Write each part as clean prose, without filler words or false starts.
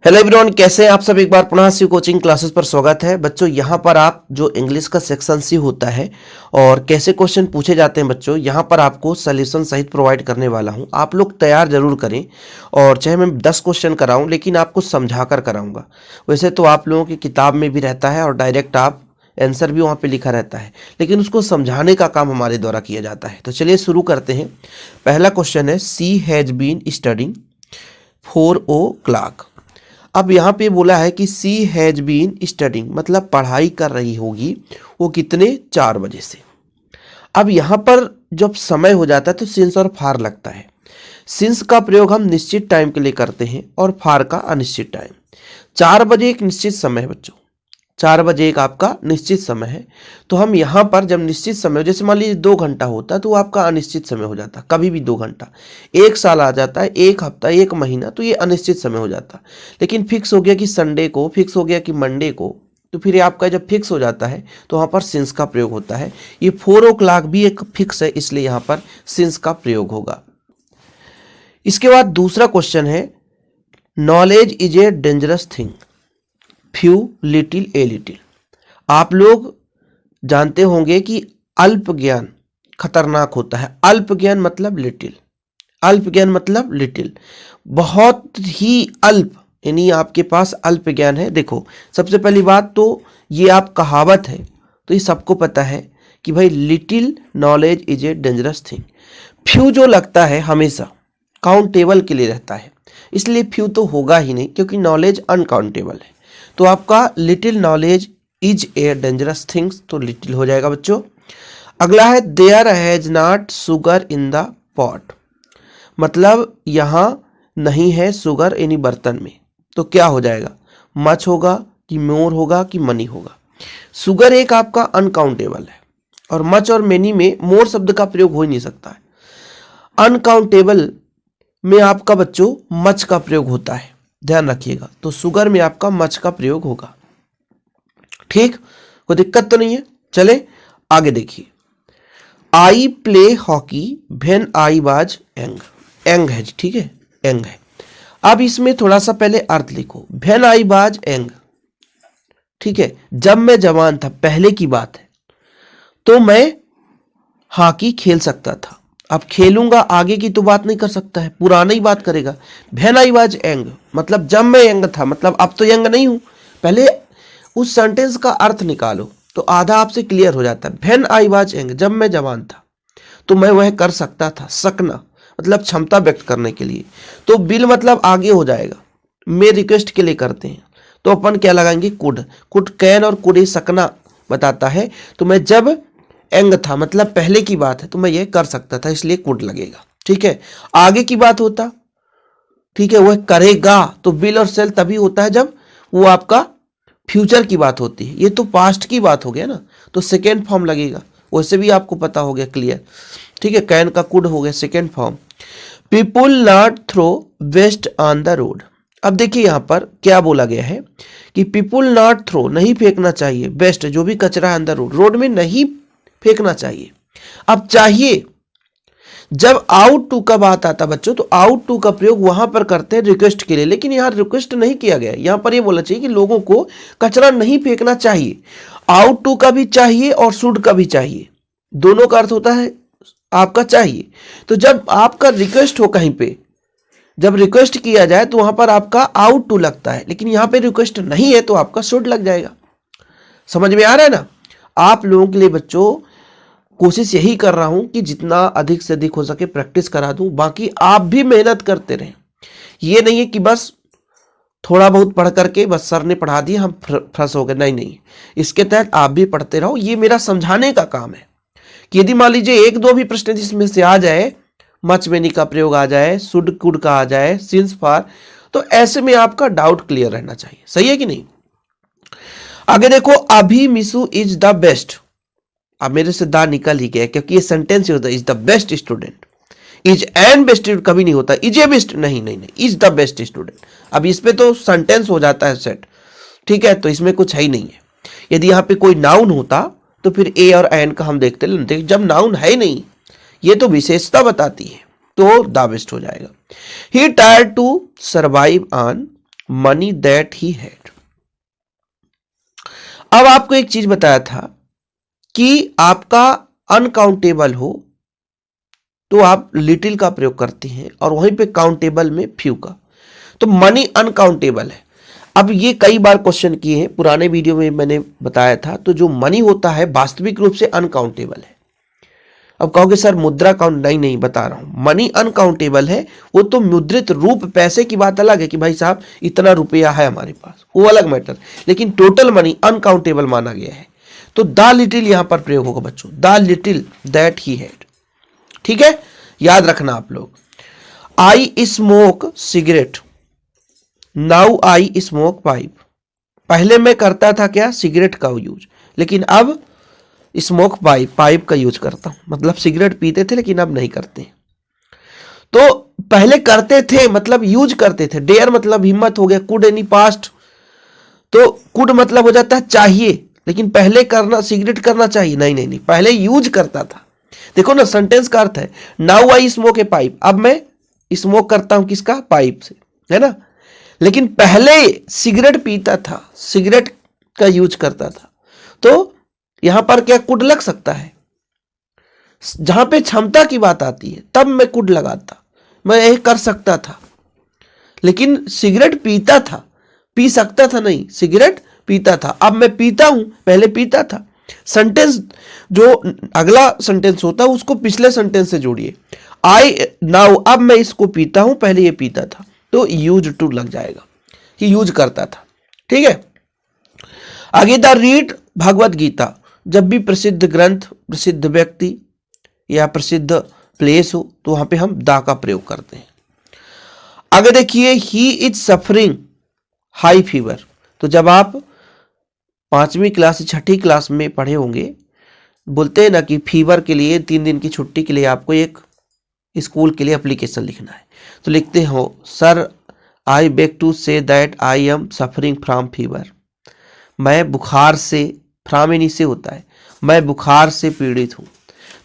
Hello everyone, कैसे हैं आप सब। एक बार पुनः सी कोचिंग क्लासेस पर स्वागत है। बच्चों यहाँ पर आप जो इंग्लिश का सेक्शन सी होता है और कैसे क्वेश्चन पूछे जाते हैं बच्चों, यहाँ पर आपको सॉल्यूशन सहित प्रोवाइड करने वाला हूँ। आप लोग तैयार जरूर करें और चाहे मैं 10 क्वेश्चन कराऊँ लेकिन आपको समझा कर कराऊँगा। वैसे तो आप लोगों की किताब में भी रहता है और डायरेक्ट आप आंसर भी वहाँ पे लिखा रहता है, लेकिन उसको समझाने का काम हमारे द्वारा किया जाता है। तो चलिए शुरू करते हैं। पहला क्वेश्चन है, सी हैज़ बीन स्टडिंग 4 o'clock। अब यहाँ पे बोला है कि सी हैज़ बीन स्टडिंग, मतलब पढ़ाई कर रही होगी वो कितने, 4 बजे से। अब यहाँ पर जब समय हो जाता है तो सिंस और फार लगता है। सिंस का प्रयोग हम निश्चित टाइम के लिए करते हैं और फार का अनिश्चित टाइम। 4 बजे एक निश्चित समय है बच्चों, 4 बजे एक आपका निश्चित समय है। तो हम यहाँ पर जब निश्चित समय, जैसे मान लीजिए 2 घंटा होता है तो वो आपका अनिश्चित समय हो जाता है, कभी भी 2 घंटा। 1 साल आ जाता है, 1 हफ्ता, 1 महीना, तो ये अनिश्चित समय हो जाता है। लेकिन फिक्स हो गया कि संडे को, फिक्स हो गया कि मंडे को, तो फिर ये आपका जब फिक्स हो जाता है तो वहाँ पर सिंस का प्रयोग होता है। ये 4 o'clock भी एक फिक्स है, इसलिए यहाँ पर सिंस का प्रयोग होगा। इसके बाद दूसरा क्वेश्चन है, knowledge is a dangerous thing, few little a little. आप लोग जानते होंगे कि अल्प ज्ञान खतरनाक होता है। अल्प ज्ञान मतलब लिटिल, अल्प ज्ञान मतलब लिटिल, बहुत ही अल्प, यानी आपके पास अल्प ज्ञान है। देखो, सबसे पहली बात तो ये आप कहावत है तो ये सबको पता है कि भाई little knowledge is a dangerous thing. Few जो लगता है हमेशा काउंटेबल के लिए रहता है, इसलिए फ्यू तो होगा ही नहीं, क्योंकि नॉलेज अनकाउंटेबल है। तो आपका little knowledge is a dangerous things, तो लिटिल हो जाएगा बच्चों। अगला है, there has not sugar in the pot, मतलब यहाँ नहीं है शुगर यानी बर्तन में, तो क्या हो जाएगा, मच होगा कि मोर होगा कि मनी होगा। शुगर एक आपका अनकाउंटेबल है और मच और मेनी में मोर शब्द का प्रयोग हो ही नहीं सकता है। अनकाउंटेबल में आपका बच्चों मच का प्रयोग होता है, ध्यान रखिएगा। तो शुगर में आपका मच का प्रयोग होगा। ठीक, कोई दिक्कत तो नहीं है। चले आगे देखिए, I play hockey when I was young. Young है, ठीक है, यंग है। अब इसमें थोड़ा सा पहले अर्थ लिखो, व्हेन आई वाज यंग, ठीक है, जब मैं जवान था, पहले की बात है, तो मैं हॉकी खेल सकता था। अब खेलूंगा आगे की तो बात नहीं कर सकता है, पुराना ही बात करेगा। व्हेन आई वाज यंग मतलब जब मैं यंग था, मतलब अब तो यंग नहीं हूं। पहले उस सेंटेंस का अर्थ निकालो तो आधा आपसे क्लियर हो जाता है। व्हेन आई वाज यंग, जब मैं जवान था तो मैं वह कर सकता था। सकना मतलब क्षमता व्यक्त करने के लिए, तो बिल मतलब आगे हो जाएगा। मैं रिक्वेस्ट के लिए करते हैं तो अपन क्या लगाएंगे, कुड। कुड कैन और कुड सकना बताता है। तो मैं जब यंग था मतलब पहले की बात है तो मैं ये कर सकता था, इसलिए कुड लगेगा। ठीक है, आगे की बात होता, ठीक है, वह करेगा, तो विल और सेल तभी होता है जब वो आपका फ्यूचर की बात होती है। ये तो पास्ट की बात हो गया ना, तो सेकेंड फॉर्म लगेगा। वैसे भी आपको पता हो गया, क्लियर। ठीक है, कैन का कुड हो गया second form. People not throw waste on the road. अब देखिए यहाँ पर क्या बोला गया है कि पीपुल नॉट थ्रो, नहीं फेंकना चाहिए, वेस्ट जो भी कचरा है अंदर रोड, रोड में नहीं फेंकना चाहिए। अब चाहिए, जब आउट टू का बात आता बच्चों तो आउट टू का प्रयोग वहां पर करते हैं रिक्वेस्ट के लिए, लेकिन यहां रिक्वेस्ट नहीं किया गया। यहां पर यह बोलना चाहिए कि लोगों को कचरा नहीं फेंकना चाहिए। आउट टू का भी चाहिए और शुड का भी चाहिए, दोनों का अर्थ होता है आपका चाहिए। तो जब आपका रिक्वेस्ट हो कहीं पे, जब रिक्वेस्ट किया जाए तो वहां पर आपका आउट टू लगता है, लेकिन यहां पे रिक्वेस्ट नहीं है तो आपका शुड लग जाएगा। समझ में आ रहा है ना। आप लोगों के लिए बच्चों कोशिश यही कर रहा हूं कि जितना अधिक से अधिक हो सके प्रैक्टिस करा दूं, बाकी आप भी मेहनत करते रहें। ये नहीं है कि बस थोड़ा बहुत पढ़ करके बस सर ने पढ़ा दिया हम फ्रस हो गए, नहीं नहीं, इसके तहत आप भी पढ़ते रहो। ये मेरा समझाने का काम है कि यदि मान लीजिए 1-2 भी प्रश्न जिसमें से आ जाए, मच मेनी का प्रयोग आ जाए, शुड कुड का आ जाए, सिंस फार, तो ऐसे में आपका डाउट क्लियर रहना चाहिए। सही है कि नहीं। आगे देखो, अभी मिसू इज द बेस्ट। अब मेरे से दा निकल ही गया, क्योंकि ये सेंटेंस होता है is the best student. Is and best student कभी नहीं होता, इज ए बेस्ट, नहीं नहीं नहीं, इज द बेस्ट स्टूडेंट। अब इस पे तो सेंटेंस हो जाता है सेट, ठीक है, तो इसमें कुछ है ही नहीं है। यदि यहाँ पे कोई नाउन होता तो फिर ए और एन का हम देखते लेते, जब नाउन है नहीं, ये तो विशेषता बताती है, तो द बेस्ट हो जाएगा। He tried to survive on money that he had. अब आपको एक चीज बताया था कि आपका अनकाउंटेबल हो तो आप लिटिल का प्रयोग करते हैं और वहीं पे काउंटेबल में फ्यू का। तो मनी अनकाउंटेबल है। अब ये कई बार क्वेश्चन किए हैं, पुराने वीडियो में मैंने बताया था। तो जो मनी होता है वास्तविक रूप से अनकाउंटेबल है। अब कहोगे सर मुद्रा काउंट, नहीं बता रहा हूं, मनी अनकाउंटेबल है। वो तो मुद्रित रूप पैसे की बात अलग है कि भाई साहब इतना रुपया है हमारे पास, वो अलग मैटर, लेकिन टोटल मनी अनकाउंटेबल माना गया है। तो द लिटिल यहां पर प्रयोग होगा बच्चों, the little that he had. ठीक है, याद रखना आप लोग। I smoke cigarette, now I smoke pipe. पहले मैं करता था क्या, सिगरेट का यूज, लेकिन अब स्मोक पाइप का यूज करता हूं। मतलब सिगरेट पीते थे लेकिन अब नहीं करते। तो पहले करते थे मतलब यूज करते थे। डेयर मतलब हिम्मत हो गया, कुड एनी पास्ट, तो कुड मतलब हो जाता है चाहिए, लेकिन पहले करना, सिगरेट करना चाहिए, नहीं, पहले यूज करता था। देखो ना, सेंटेंस का अर्थ है now I smoke A pipe, अब मैं स्मोक करता हूं किसका, पाइप से, है ना। लेकिन पहले सिगरेट पीता था, सिगरेट का यूज करता था। तो यहां पर क्या कुड लग सकता है, जहां पे क्षमता की बात आती है तब मैं कुड लगाता, मैं यही कर सकता था। लेकिन सिगरेट पीता था, पी सकता था नहीं, सिगरेट पीता था। अब मैं पीता हूं, पहले पीता था। सेंटेंस जो अगला सेंटेंस होता है उसको पिछले सेंटेंस से जोड़िए। आई नाउ, अब मैं इसको पीता हूं, पहले ये पीता था, तो यूज टू लग जाएगा कि यूज करता था। ठीक है, आगे द रीड भगवत गीता। जब भी प्रसिद्ध ग्रंथ, प्रसिद्ध व्यक्ति या प्रसिद्ध प्लेस हो तो वहां पे हम दा का प्रयोग करते हैं। आगे देखिए, he is suffering high fever. तो जब आप 5वीं क्लास से 6ठी क्लास में पढ़े होंगे, बोलते हैं ना कि फीवर के लिए 3 दिन की छुट्टी के लिए आपको एक स्कूल के लिए एप्लीकेशन लिखना है। तो लिखते हो, sir I beg to say that I am suffering from fever. मैं बुखार से, फ्रॉम इन्हीं से होता है, मैं बुखार से पीड़ित हूं।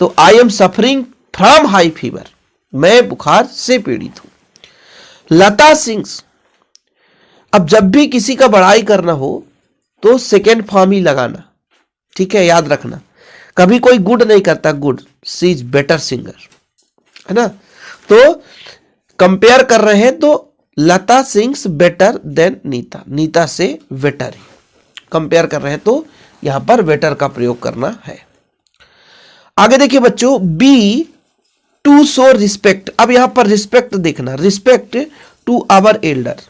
तो आई am suffering from high fever, मैं बुखार से पीड़ित हूं। लता सिंग्स। अब जब भी किसी का बड़ाई करना हो तो सेकेंड फॉर्म ही लगाना। ठीक है, याद रखना, कभी कोई गुड नहीं करता, good, she is better singer, है ना। तो कंपेयर कर रहे हैं तो Lata sings better than Neeta, Neeta से बेटर ही कंपेयर कर रहे हैं, तो यहां पर बेटर का प्रयोग करना है। आगे देखिए बच्चों, बी टू शो रिस्पेक्ट। अब यहां पर रिस्पेक्ट देखना, रिस्पेक्ट टू आवर एल्डर।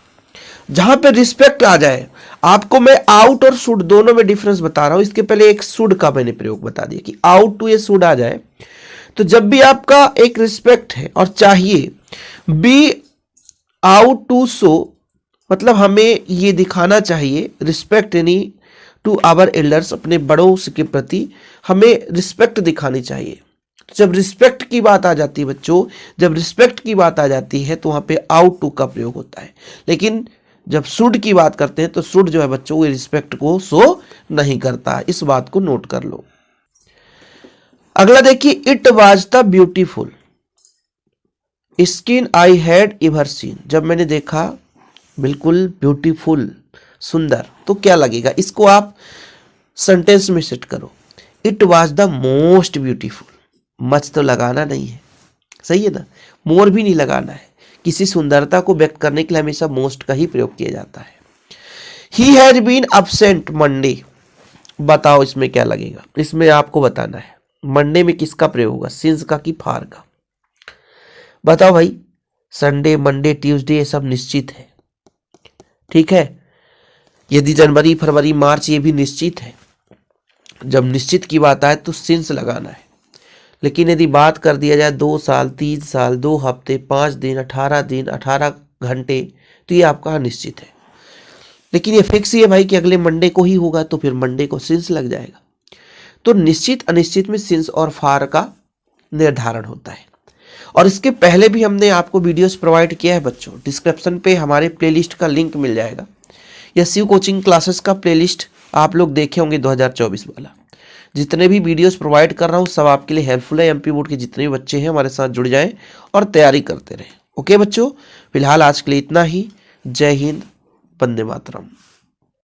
जहां पे रिस्पेक्ट आ जाए, आपको मैं आउट और शुड दोनों में डिफरेंस बता रहा हूं। इसके पहले एक शुड का मैंने प्रयोग बता दिया कि आउट टू ये शुड आ जाए, तो जब भी आपका एक रिस्पेक्ट है और चाहिए, बी आउट टू शो मतलब हमें ये दिखाना चाहिए, रिस्पेक्ट यानी टू आवर एल्डर्स, अपने बड़ों के प्रति हमें रिस्पेक्ट दिखानी चाहिए। जब रिस्पेक्ट की बात आ जाती है बच्चों, जब रिस्पेक्ट की बात आ जाती है तो वहां पे आउट टू का प्रयोग होता है। लेकिन जब शुड की बात करते हैं तो शुड जो है बच्चों वो रिस्पेक्ट को शो नहीं करता, इस बात को नोट कर लो। अगला देखिए, it was the beautiful skin I had ever seen. जब मैंने देखा, बिल्कुल ब्यूटीफुल, सुंदर, तो क्या लगेगा, इसको आप सेंटेंस में सेट करो। It was the most beautiful, much तो लगाना नहीं है, सही है ना, मोर भी नहीं लगाना है। किसी सुंदरता को व्यक्त करने के लिए हमेशा मोस्ट का ही प्रयोग किया जाता है। He has been absent Monday. बताओ इसमें क्या लगेगा, इसमें आपको बताना है मंडे में किसका प्रयोग होगा, सिंस का कि फार का। बताओ भाई, संडे, मंडे, ट्यूसडे ये सब निश्चित है। ठीक है, यदि जनवरी, फरवरी, मार्च ये भी निश्चित है। जब निश्चित की बात आए तो सिंस लगाना है। लेकिन यदि बात कर दिया जाए 2 साल, 3 साल, 2 हफ्ते, 5 दिन, 18 दिन, 18 घंटे, तो ये आपका निश्चित है। लेकिन ये फिक्स ही है भाई कि अगले मंडे को ही होगा, तो फिर मंडे को सिंस लग जाएगा। तो निश्चित अनिश्चित में सिंस और फार का निर्धारण होता है। और इसके पहले भी हमने आपको वीडियोस प्रोवाइड किया है बच्चों। डिस्क्रिप्शन पे हमारे प्लेलिस्ट का लिंक मिल जाएगा, या शिव कोचिंग क्लासेस का प्लेलिस्ट आप लोग देखे होंगे 2024 वाला। जितने भी वीडियोस प्रोवाइड कर रहा हूँ सब आपके लिए हेल्पफुल है। एमपी बोर्ड के जितने भी बच्चे हैं हमारे साथ जुड़ जाएं और तैयारी करते रहें। ओके बच्चों, फिलहाल आज के लिए इतना ही। जय हिंद, वंदे मातरम।